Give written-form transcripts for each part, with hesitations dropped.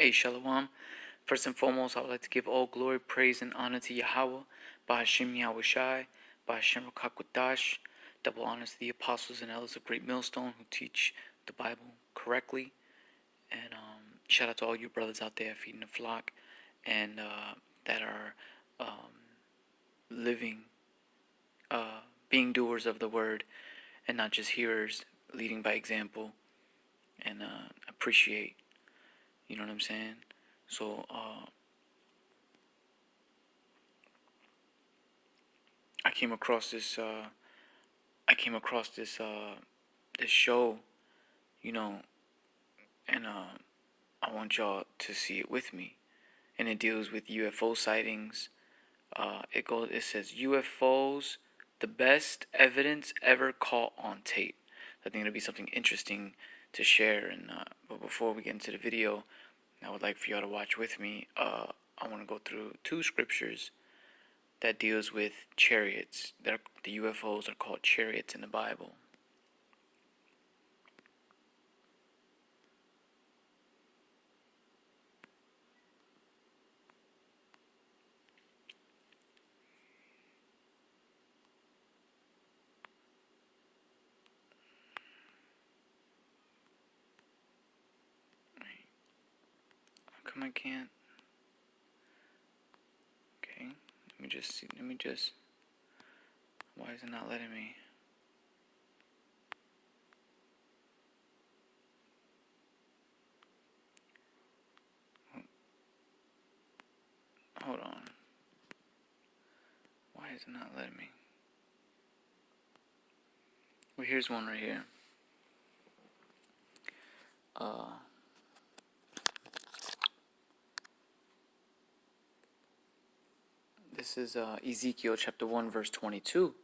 Hey, Shalom. First and foremost, I would like to give all glory, praise, and honor to Yahweh, Bahashim Yahushai, Bahashim Rakakwadash. Double honors to the apostles and elders of Great Millstone who teach the Bible correctly. And shout out to all you brothers out there feeding the flock and that are living, being doers of the word and not just hearers, leading by example. And appreciate, you know what I'm saying? So, I came across this this show, you know, and I want y'all to see it with me. And it deals with UFO sightings. It says UFOs, the best evidence ever caught on tape. I think it'll be something interesting to share. And but before we get into the video, I would like for y'all to watch with me. I want to go through two scriptures that deals with chariots. The UFOs are called chariots in the Bible. How come I can't? Okay, let me just see. Why is it not letting me? Hold on. Why is it not letting me? Well, here's one right here. This is Ezekiel chapter 1 verse 22.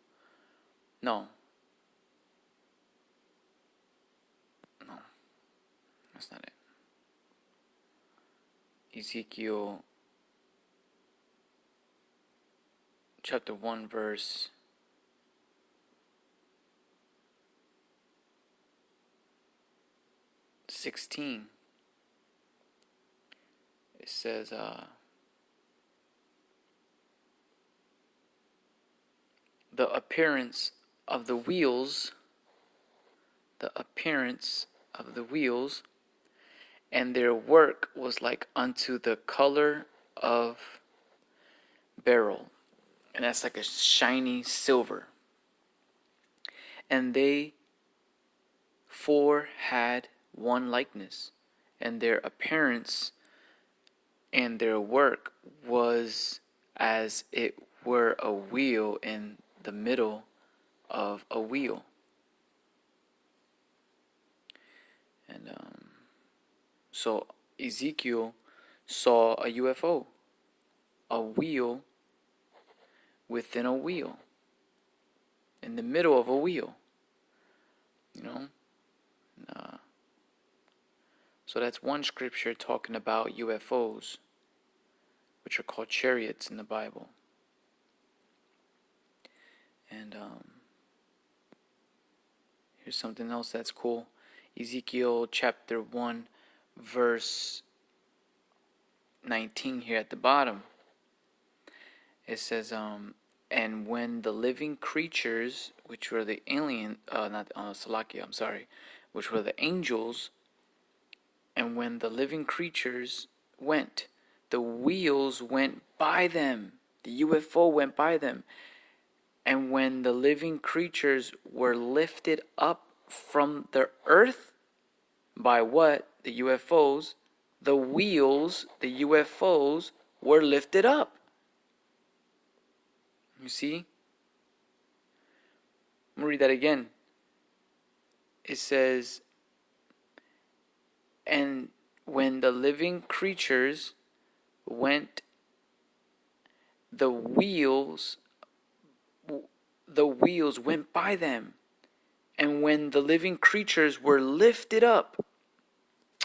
No, that's not it. Ezekiel chapter 1 verse 16. It says, the appearance of the wheels, and their work was like unto the color of beryl, and that's like a shiny silver. And they four had one likeness, and their appearance and their work was as it were a wheel in the middle of a wheel. And so Ezekiel saw a UFO, a wheel within a wheel, in the middle of a wheel, you know. So that's one scripture talking about UFOs, which are called chariots in the Bible. And here's something else that's cool. Ezekiel chapter 1 verse 19 here at the bottom. It says, and when the living creatures, which were the which were the angels, and when the living creatures went, the wheels went by them. The UFO went by them. And when the living creatures were lifted up from the earth, by what? The UFOs. The wheels, the UFOs, were lifted up. You see? I'm going to read that again. It says, and when the living creatures went, the wheels went by them. And when the living creatures were lifted up.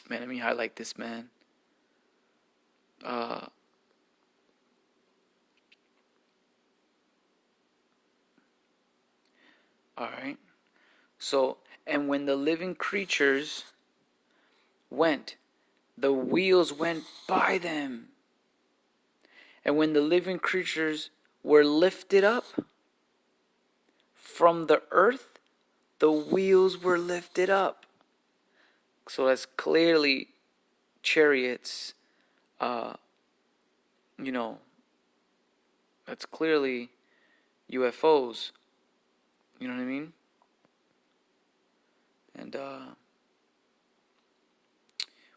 Man, let me highlight this, man. All right. So, and when the living creatures went, the wheels went by them. And when the living creatures were lifted up from the earth, the wheels were lifted up. So that's clearly chariots, you know, that's clearly UFOs. You know what I mean? And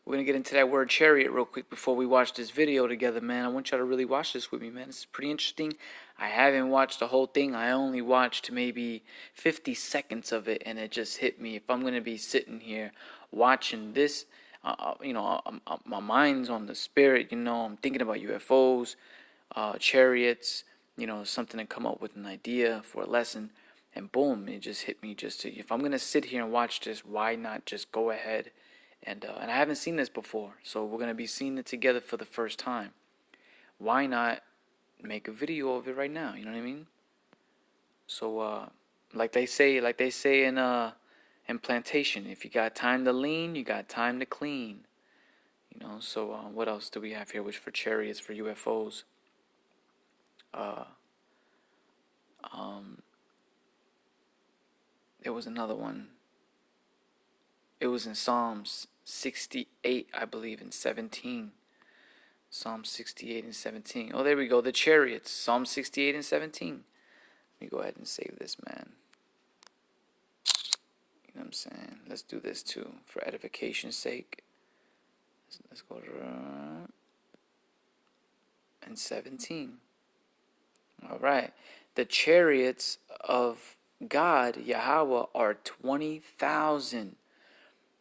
we're going to get into that word chariot real quick before we watch this video together, man. I want y'all to really watch this with me, man. It's pretty interesting. I haven't watched the whole thing. I only watched maybe 50 seconds of it, and it just hit me. If I'm going to be sitting here watching this, my mind's on the spirit, I'm thinking about UFOs, chariots, something to come up with an idea for a lesson. And boom, it just hit me if I'm going to sit here and watch this, why not just go ahead and I haven't seen this before, so we're going to be seeing it together for the first time. Why not make a video of it right now, you know what I mean? So, like they say in Plantation, if you got time to lean, you got time to clean. So what else do we have here, which for chariots, for UFOs? There was another one. It was in Psalms 68, I believe, and 17. Psalm 68 and 17. Oh, there we go. The chariots. Psalm 68 and 17. Let me go ahead and save this, man. You know what I'm saying? Let's do this too, for edification's sake. Let's go to... and 17. All right. The chariots of God, Yahweh, are 20,000.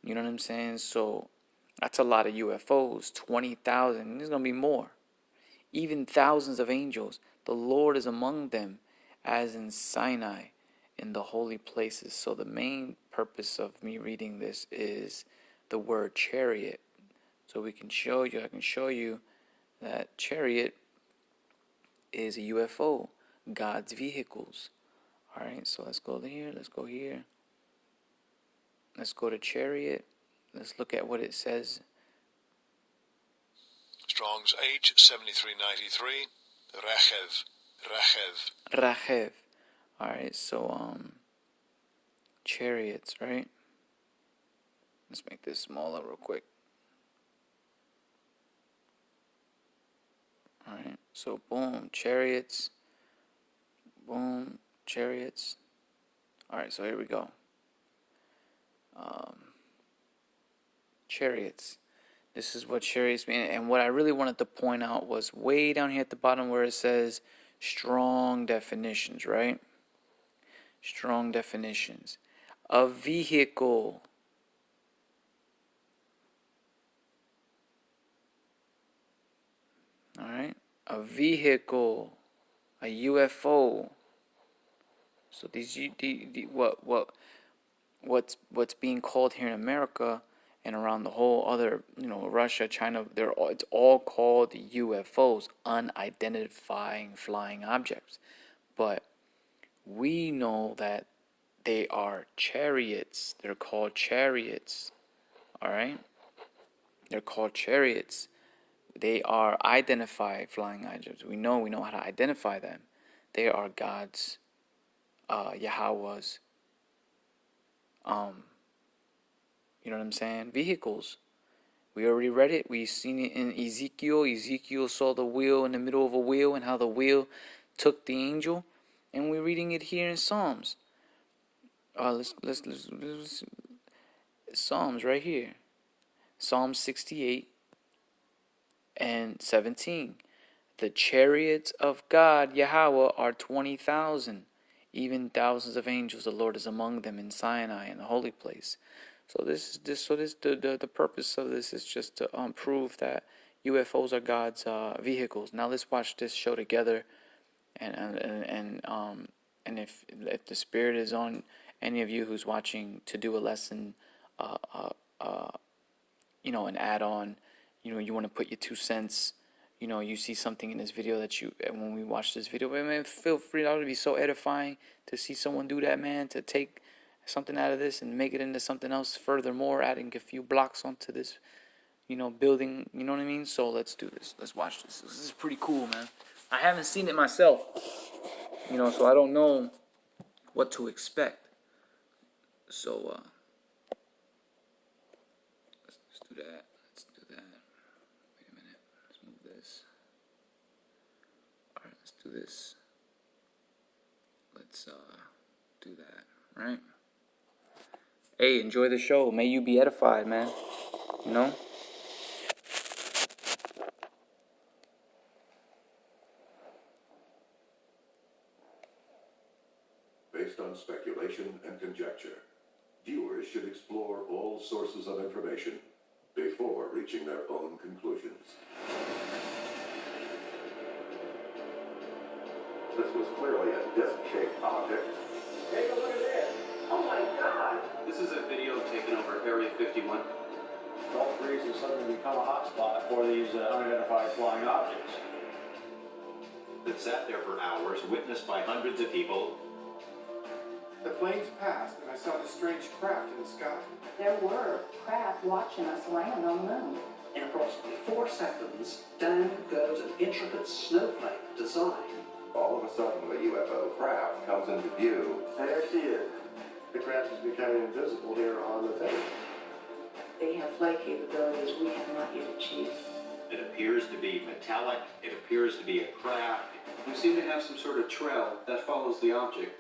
You know what I'm saying? So that's a lot of UFOs. 20,000. There's going to be more. Even thousands of angels. The Lord is among them, as in Sinai, in the holy places. So the main purpose of me reading this is the word chariot. So I can show you that chariot is a UFO, God's vehicles. All right, so let's go here. Let's go here. Let's go to chariot. Let's look at what it says. Strong's H7393, Rachev. All right, so chariots, right? Let's make this smaller real quick. All right, so boom, chariots. Boom, chariots. All right, so here we go. Chariots. This is what chariots mean. And what I really wanted to point out was way down here at the bottom where it says strong definitions, right? Strong definitions. A vehicle. All right? A vehicle. A UFO. So what's being called here in America and around the whole other, Russia, China, it's all called UFOs, unidentifying flying objects. But we know that they are chariots. They're called chariots. All right? They're called chariots. They are identified flying objects. We know how to identify them. They are God's, Yahweh's, you know what I'm saying? Vehicles. We already read it. We've seen it in Ezekiel. Ezekiel saw the wheel in the middle of a wheel and how the wheel took the angel. And we're reading it here in Psalms. Let's Psalms right here. Psalm 68 and 17. The chariots of God, Yahweh, are 20,000. Even thousands of angels, the Lord is among them in Sinai, in the holy place. So the purpose of this is just to prove that UFOs are God's vehicles. Now let's watch this show together, and if the Spirit is on any of you who's watching to do a lesson, an add-on, you want to put your 2 cents. You see something in this video when we watch this video, man, feel free. That would be so edifying to see someone do that, man, to take something out of this and make it into something else. Furthermore, adding a few blocks onto this, building, you know what I mean? So let's do this. Let's watch this. This is pretty cool, man. I haven't seen it myself, so I don't know what to expect. So, let's do that. Let's do that. Wait a minute. Let's move this. All right, let's do this. Let's, do that, right? Hey, enjoy the show. May you be edified, man. You know? Based on speculation and conjecture, viewers should explore all sources of information before reaching their own conclusions. This was clearly a disc-shaped object. Take a look at this. Oh my God! This is a video taken over Area 51. Gulf breeze has suddenly become a hotspot for these unidentified flying objects. That sat there for hours, witnessed by hundreds of people. The planes passed, and I saw this strange craft in the sky. There were craft watching us land on the moon. In approximately 4 seconds, down goes an intricate snowflake design. All of a sudden, the UFO craft comes into view. There she is. The craft is becoming invisible here on the thing. They have flight capabilities we have not yet achieved. It appears to be metallic. It appears to be a craft. We seem to have some sort of trail that follows the object.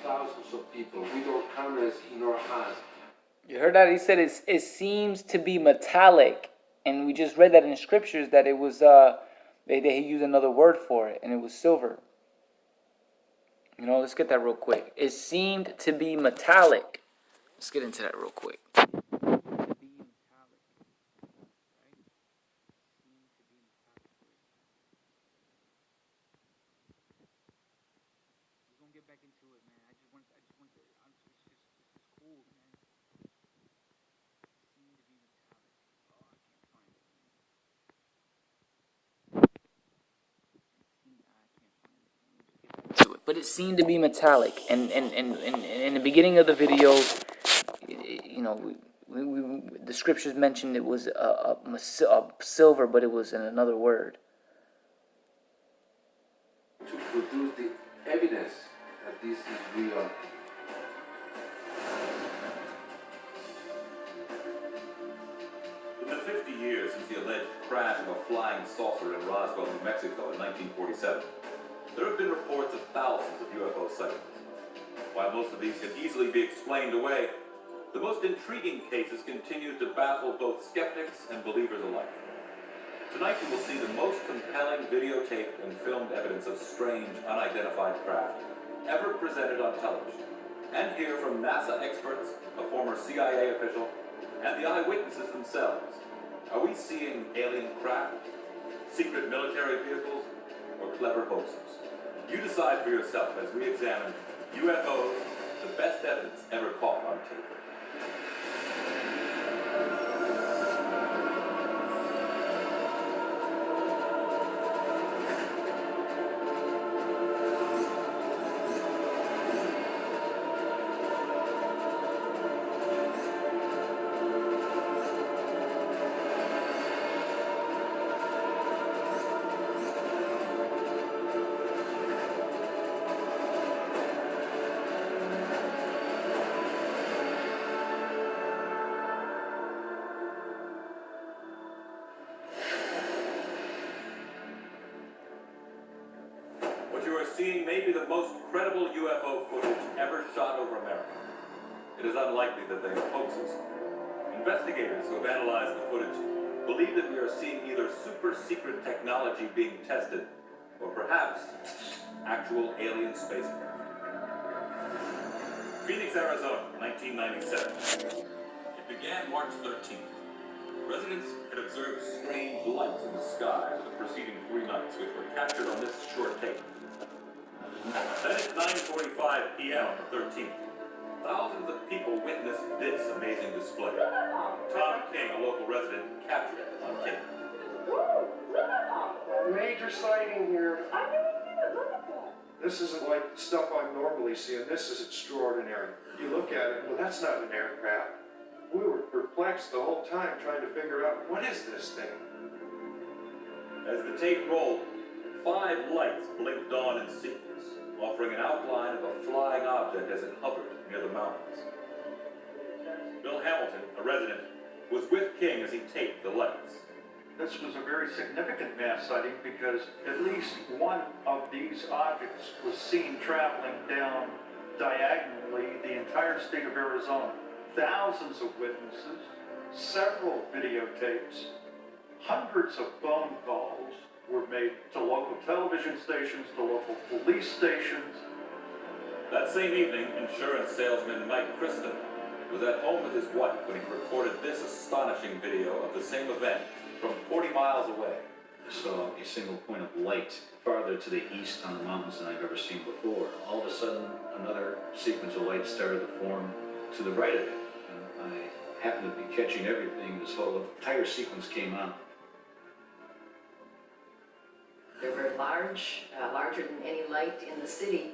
Thousands of people. We don't cameras in our hands. You heard that? He said it seems to be metallic. And we just read that in scriptures that it was, they used another word for it, and it was silver. Let's get that real quick. It seemed to be metallic. Let's get into that real quick. But it seemed to be metallic, and in the beginning of the video, the scriptures mentioned it was a silver, but it was in another word. To produce the evidence that this is real. In the 50 years since the alleged crash of a flying saucer in Roswell, New Mexico in 1947, there have been reports of thousands of UFO sightings. While most of these can easily be explained away, the most intriguing cases continue to baffle both skeptics and believers alike. Tonight you will see the most compelling videotaped and filmed evidence of strange, unidentified craft ever presented on television, and hear from NASA experts, a former CIA official, and the eyewitnesses themselves. Are we seeing alien craft, secret military vehicles, or clever hoaxes? You decide for yourself as we examine UFOs, the best evidence ever caught on tape. Seeing maybe the most credible UFO footage ever shot over America. It is unlikely that they are hoaxes. Investigators who have analyzed the footage believe that we are seeing either super secret technology being tested, or perhaps actual alien spacecraft. Phoenix, Arizona, 1997. It began March 13th. Residents had observed strange lights in the sky for the preceding 3 nights, which were captured on this short tape. Then at 9:45 p.m. on the 13th, thousands of people witnessed this amazing display. Tom King, a local resident, captured it on tape. Major sighting here. This isn't like the stuff I'm normally seeing. This is extraordinary. You look at it, well, that's not an aircraft. We were perplexed the whole time trying to figure out, what is this thing? As the tape rolled, 5 lights blinked on in sequence, offering an outline of a flying object as it hovered near the mountains. Bill Hamilton, a resident, was with King as he taped the lights. This was a very significant mass sighting because at least one of these objects was seen traveling down diagonally the entire state of Arizona. Thousands of witnesses, several videotapes, hundreds of phone calls were made to local television stations, to local police stations. That same evening, insurance salesman Mike Kristen was at home with his wife when he recorded this astonishing video of the same event from 40 miles away. I saw a single point of light farther to the east on the mountains than I've ever seen before. All of a sudden, another sequence of light started to form to the right of it. And I happened to be catching everything. This whole entire sequence came on. They're very large, larger than any light in the city.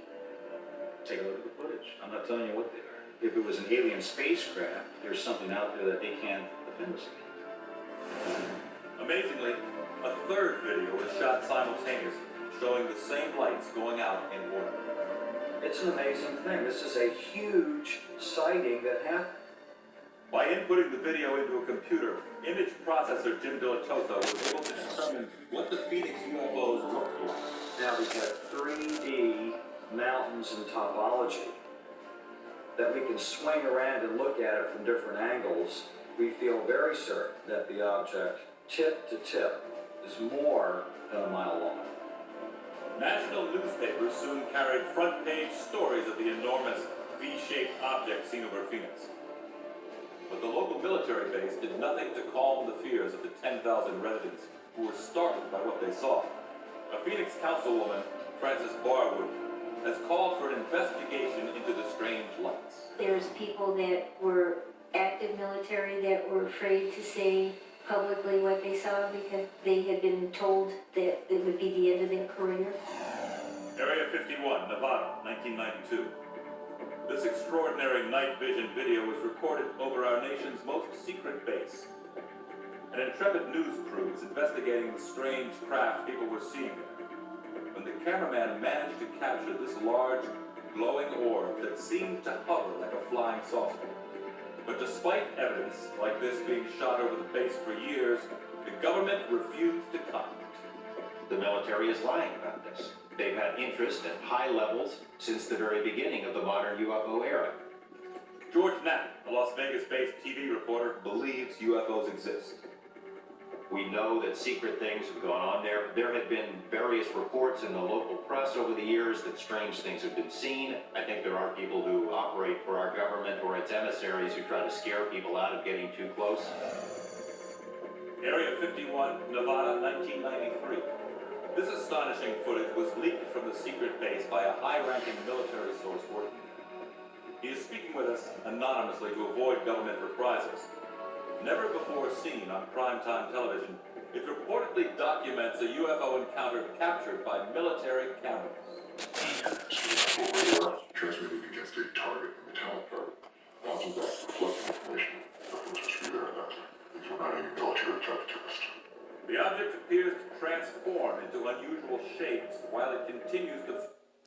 Take a look at the footage. I'm not telling you what they are. If it was an alien spacecraft, there's something out there that they can't defend us against. Amazingly, a third video was shot simultaneously, showing the same lights going out in order. It's an amazing thing. This is a huge sighting that happened. By inputting the video into a computer, image processor Jim Dilatoso was able to determine what the Phoenix UFOs looked like. Now we have 3D mountains and topology that we can swing around and look at it from different angles. We feel very certain that the object, tip to tip, is more than a mile long. National newspapers soon carried front-page stories of the enormous V-shaped object seen over Phoenix. But the local military base did nothing to calm the fears of the 10,000 residents who were startled by what they saw. A Phoenix councilwoman, Frances Baruch, has called for an investigation into the strange lights. There's people that were active military that were afraid to say publicly what they saw because they had been told that it would be the end of their career. Area 51, Nevada, 1992. This extraordinary night vision video was recorded over our nation's most secret base. An intrepid news crew was investigating the strange craft people were seeing there, when the cameraman managed to capture this large, glowing orb that seemed to hover like a flying saucer. But despite evidence like this being shot over the base for years, the government refused to comment. The military is lying about this. They've had interest at high levels since the very beginning of the modern UFO era. George Knapp, a Las Vegas-based TV reporter, believes UFOs exist. We know that secret things have gone on there. There have been various reports in the local press over the years that strange things have been seen. I think there are people who operate for our government or its emissaries who try to scare people out of getting too close. Area 51, Nevada, 1993. This astonishing footage was leaked from the secret base by a high-ranking military source working there. He is speaking with us anonymously to avoid government reprisals. Never before seen on primetime television, it reportedly documents a UFO encounter captured by military cameras. Transmitting against a target, a metallic target. Bouncing back, reflecting information. Nothing was supposed to be there in that. These were not any military type test. The object appears to transform into unusual shapes while it continues to...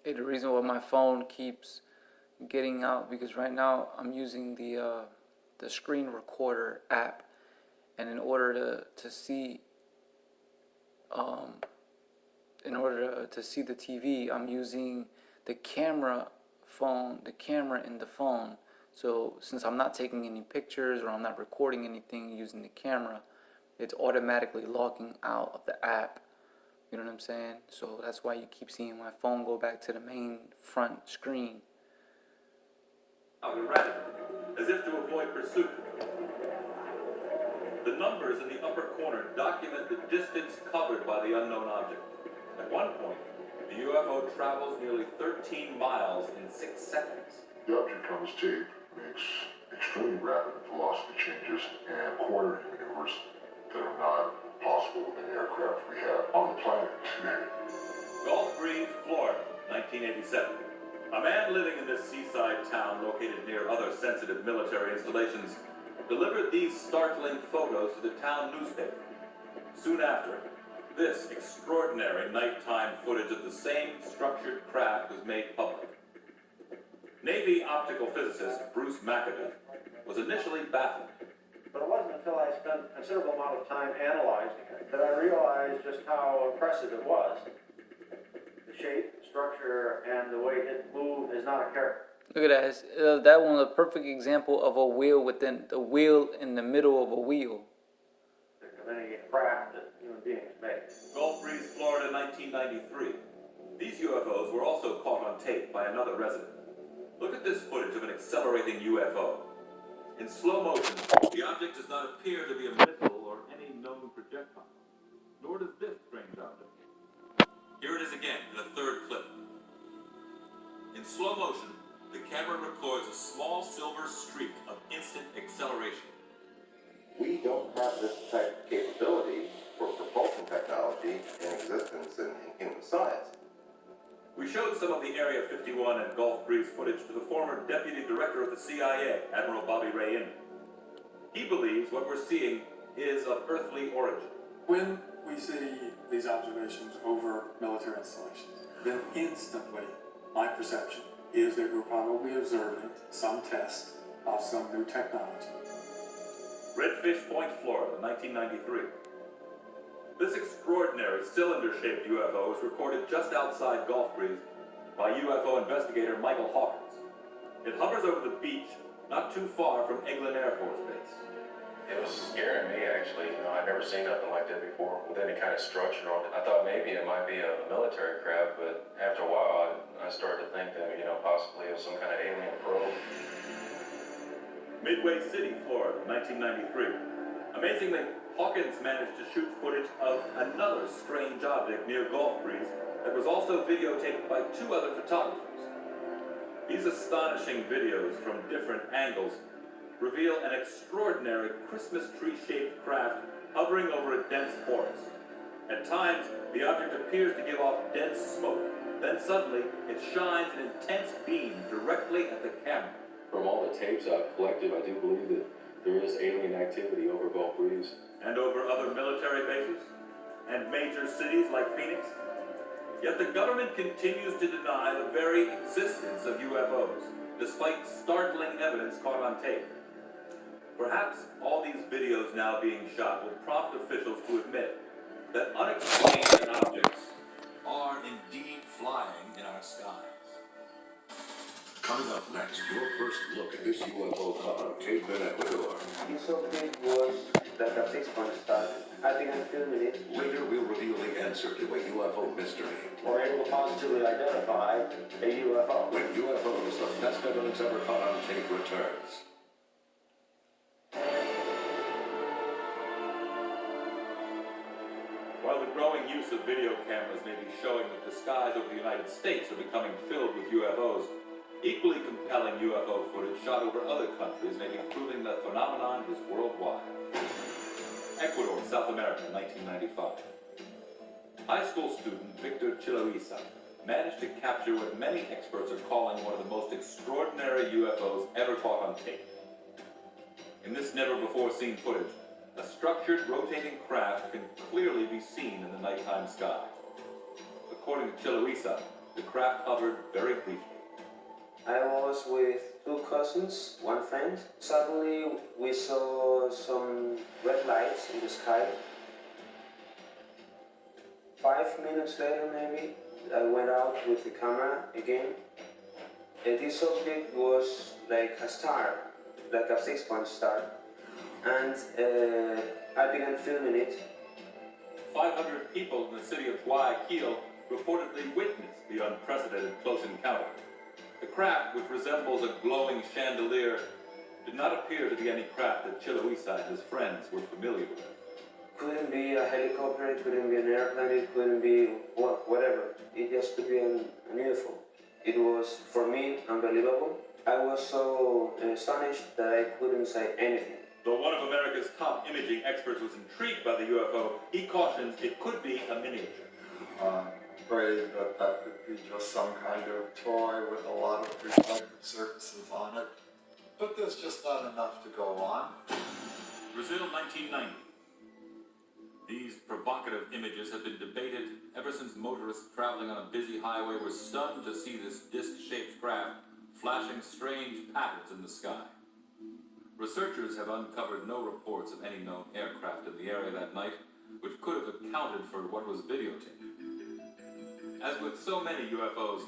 Hey, the reason why my phone keeps getting out, because right now I'm using the screen recorder app, and in order to see the TV, I'm using the camera in the phone. So since I'm not taking any pictures or I'm not recording anything using the camera, it's automatically logging out of the app. You know what I'm saying? So that's why you keep seeing my phone go back to the main front screen. erratic, as if to avoid pursuit. The numbers in the upper corner document the distance covered by the unknown object. At one point, the UFO travels nearly 13 miles in 6 seconds. The object on this tape makes extremely rapid velocity changes and quartering maneuvers that are not possible with any aircraft we have on the planet today. Gulf Breeze, Florida, 1987. A man living in this seaside town located near other sensitive military installations delivered these startling photos to the town newspaper. Soon after, this extraordinary nighttime footage of the same structured craft was made public. Navy optical physicist Bruce Maccabee was initially baffled. But it wasn't until I spent a considerable amount of time analyzing it that I realized just how impressive it was. The shape, structure, and the way it moved is not a character. Look at that. That one, a perfect example of a wheel within the wheel in the middle of a wheel. Of any craft that human beings made. Gulf Breeze, Florida, 1993. These UFOs were also caught on tape by another resident. Look at this footage of an accelerating UFO. In slow motion, the object does not appear to be a missile or any known projectile, nor does this strange object. Here it is again in a third clip. In slow motion, the camera records a small silver streak of instant acceleration. We don't have this type of capability for propulsion technology in existence in human science. We showed some of the Area 51 and Gulf Breeze footage to the former Deputy Director of the CIA, Admiral Bobby Ray Inman. He believes what we're seeing is of earthly origin. When we see these observations over military installations, then instantly my perception is that we're probably observing some test of some new technology. Redfish Point, Florida, 1993. This extraordinary cylinder-shaped UFO was recorded just outside Gulf Breeze by UFO investigator Michael Hawkins. It hovers over the beach not too far from Eglin Air Force Base. It was scaring me, actually. I'd never seen nothing like that before with any kind of structure on it. I thought maybe it might be a military craft, but after a while, I started to think that, possibly it was some kind of alien probe. Midway City, Florida, 1993. Amazingly, Hawkins managed to shoot footage of another strange object near Gulf Breeze that was also videotaped by two other photographers. These astonishing videos from different angles reveal an extraordinary Christmas tree-shaped craft hovering over a dense forest. At times, the object appears to give off dense smoke. Then suddenly, it shines an intense beam directly at the camera. From all the tapes I've collected, I do believe that there is alien activity over Gulf Breeze. And over other military bases? And major cities like Phoenix? Yet the government continues to deny the very existence of UFOs, despite startling evidence caught on tape. Perhaps all these videos now being shot will prompt officials to admit that unexplained objects are indeed flying in our skies. Coming up next, your first look at this UFO caught on tape in Ecuador. This object was like a 6-point star. I began filming it. Later, we'll reveal the answer to a UFO mystery. Or able to positively identify a UFO. When UFOs, the best evidence ever caught on tape, returns. While the growing use of video cameras may be showing that the skies over the United States are becoming filled with UFOs, equally compelling UFO footage shot over other countries may be proving the phenomenon is worldwide. Ecuador, South America, 1995. High school student Victor Chiloisa managed to capture what many experts are calling one of the most extraordinary UFOs ever caught on tape. In this never-before-seen footage, a structured rotating craft can clearly be seen in the nighttime sky. According to Chiloisa, the craft hovered very briefly. I was with two cousins, one friend. Suddenly we saw some red lights in the sky. 5 minutes later maybe, I went out with the camera again. And this object was like a star, like a 6-point star. And I began filming it. 500 people in the city of Guayaquil reportedly witnessed the unprecedented close encounter. The craft, which resembles a glowing chandelier, did not appear to be any craft that Chiloisa and his friends were familiar with. Couldn't be a helicopter, it couldn't be an airplane, it couldn't be, well, whatever. It just could be an UFO. It was, for me, unbelievable. I was so astonished that I couldn't say anything. Though one of America's top imaging experts was intrigued by the UFO, he cautions it could be a miniature. Afraid that could be just some kind of toy with a lot of reflective surfaces on it. But there's just not enough to go on. Brazil, 1990. These provocative images have been debated ever since motorists traveling on a busy highway were stunned to see this disc-shaped craft flashing strange patterns in the sky. Researchers have uncovered no reports of any known aircraft in the area that night, which could have accounted for what was videotaped. As with so many UFOs,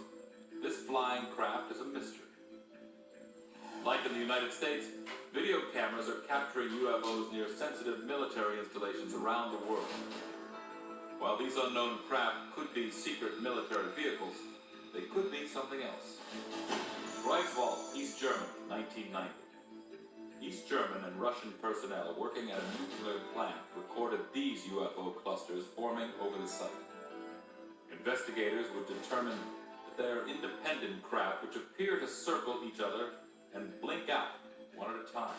this flying craft is a mystery. Like in the United States, video cameras are capturing UFOs near sensitive military installations around the world. While these unknown craft could be secret military vehicles, they could be something else. Greifswald, East Germany, 1990. East German and Russian personnel working at a nuclear plant recorded these UFO clusters forming over the site. Investigators would determine that they are independent craft which appear to circle each other and blink out one at a time.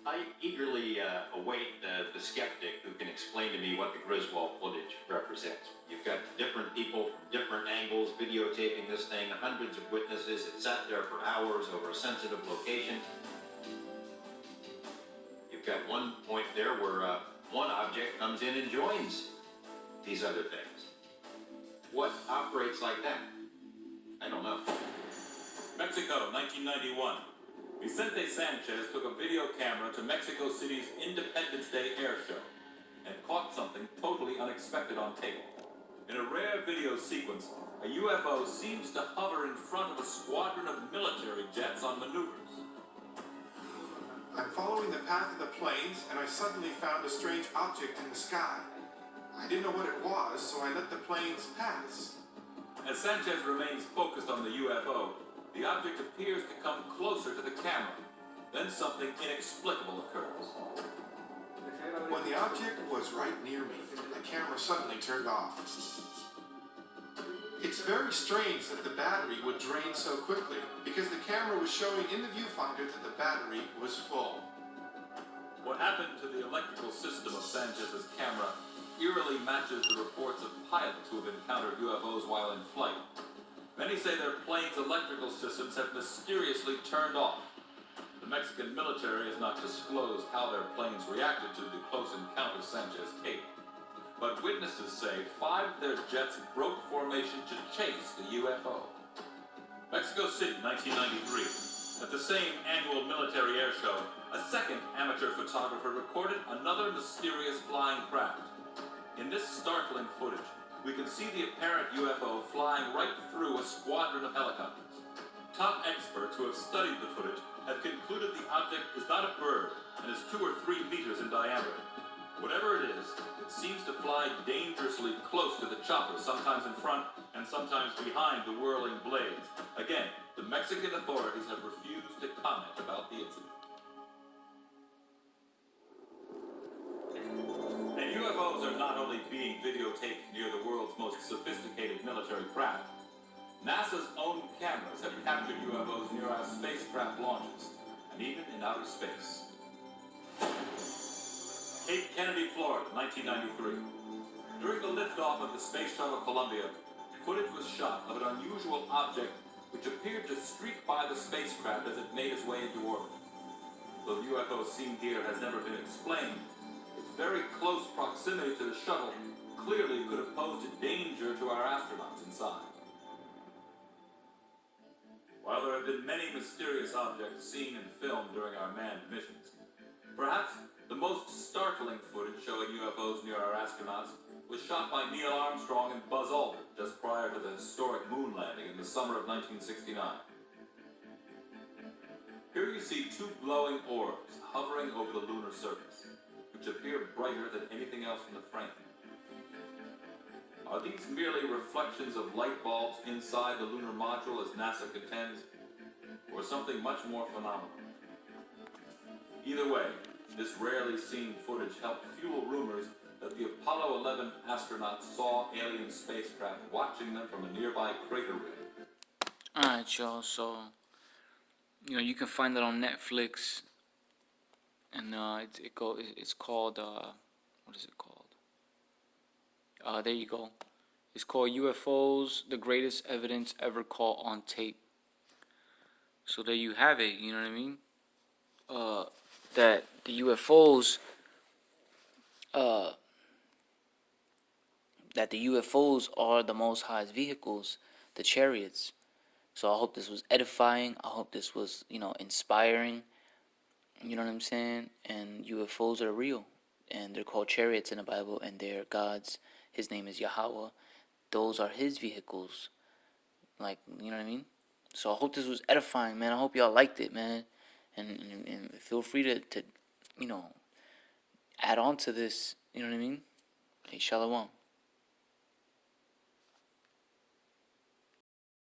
I eagerly await the skeptic who can explain to me what the Griswold footage represents. You've got different people from different angles videotaping this thing, hundreds of witnesses. It sat there for hours over a sensitive location. You've got one point there where one object comes in and joins these other things. What operates like that? I don't know. Mexico, 1991. Vicente Sanchez took a video camera to Mexico City's Independence Day air show and caught something totally unexpected on tape. In a rare video sequence, a UFO seems to hover in front of a squadron of military jets on maneuvers. I'm following the path of the planes, and I suddenly found a strange object in the sky. I didn't know what it was, so I let the planes pass. As Sanchez remains focused on the UFO, the object appears to come closer to the camera. Then something inexplicable occurs. When the object was right near me, the camera suddenly turned off. It's very strange that the battery would drain so quickly, because the camera was showing in the viewfinder that the battery was full. What happened to the electrical system of Sanchez's camera eerily matches the reports of pilots who have encountered UFOs while in flight. Many say their plane's electrical systems have mysteriously turned off. The Mexican military has not disclosed how their planes reacted to the close encounter Sanchez taped. But witnesses say 5 of their jets broke formation to chase the UFO. Mexico City, 1993. At the same annual military air show, a second amateur photographer recorded another mysterious flying craft. In this startling footage, we can see the apparent UFO flying right through a squadron of helicopters. Top experts who have studied the footage have concluded the object is not a bird and is 2 or 3 meters in diameter. Whatever it is, it seems to fly dangerously close to the chopper, sometimes in front and sometimes behind the whirling blades. Again, the Mexican authorities have refused to comment about the incident. And UFOs are not only being videotaped near the world's most sophisticated military craft. NASA's own cameras have captured UFOs near our spacecraft launches, and even in outer space. Cape Kennedy, Florida, 1993. During the liftoff of the Space Shuttle Columbia, footage was shot of an unusual object which appeared to streak by the spacecraft as it made its way into orbit. Though the UFO seen here has never been explained, its very close proximity to the shuttle clearly could have posed a danger to our astronauts inside. While there have been many mysterious objects seen and filmed during our manned missions, perhaps the most startling footage showing UFOs near our astronauts was shot by Neil Armstrong and Buzz Aldrin just prior to the historic moon landing in the summer of 1969. Here you see 2 glowing orbs hovering over the lunar surface, which appear brighter than anything else in the frame. Are these merely reflections of light bulbs inside the lunar module, as NASA contends, or something much more phenomenal? Either way, this rarely seen footage helped fuel rumors that the Apollo 11 astronauts saw alien spacecraft watching them from a nearby crater rim. Alright, y'all, so, you can find it on Netflix, and it's called, what is it called? There you go. It's called UFOs, the Greatest Evidence Ever Caught on Tape. So there you have it, you know what I mean? that the UFOs are the Most High's vehicles, the chariots. So I hope this was edifying. I hope this was, inspiring. You know what I'm saying? And UFOs are real. And they're called chariots in the Bible, and they're God's. His name is Yahweh. Those are his vehicles. Like, you know what I mean? So I hope this was edifying, man. I hope y'all liked it, man. And feel free to, add on to this. You know what I mean? Hey, Shalom.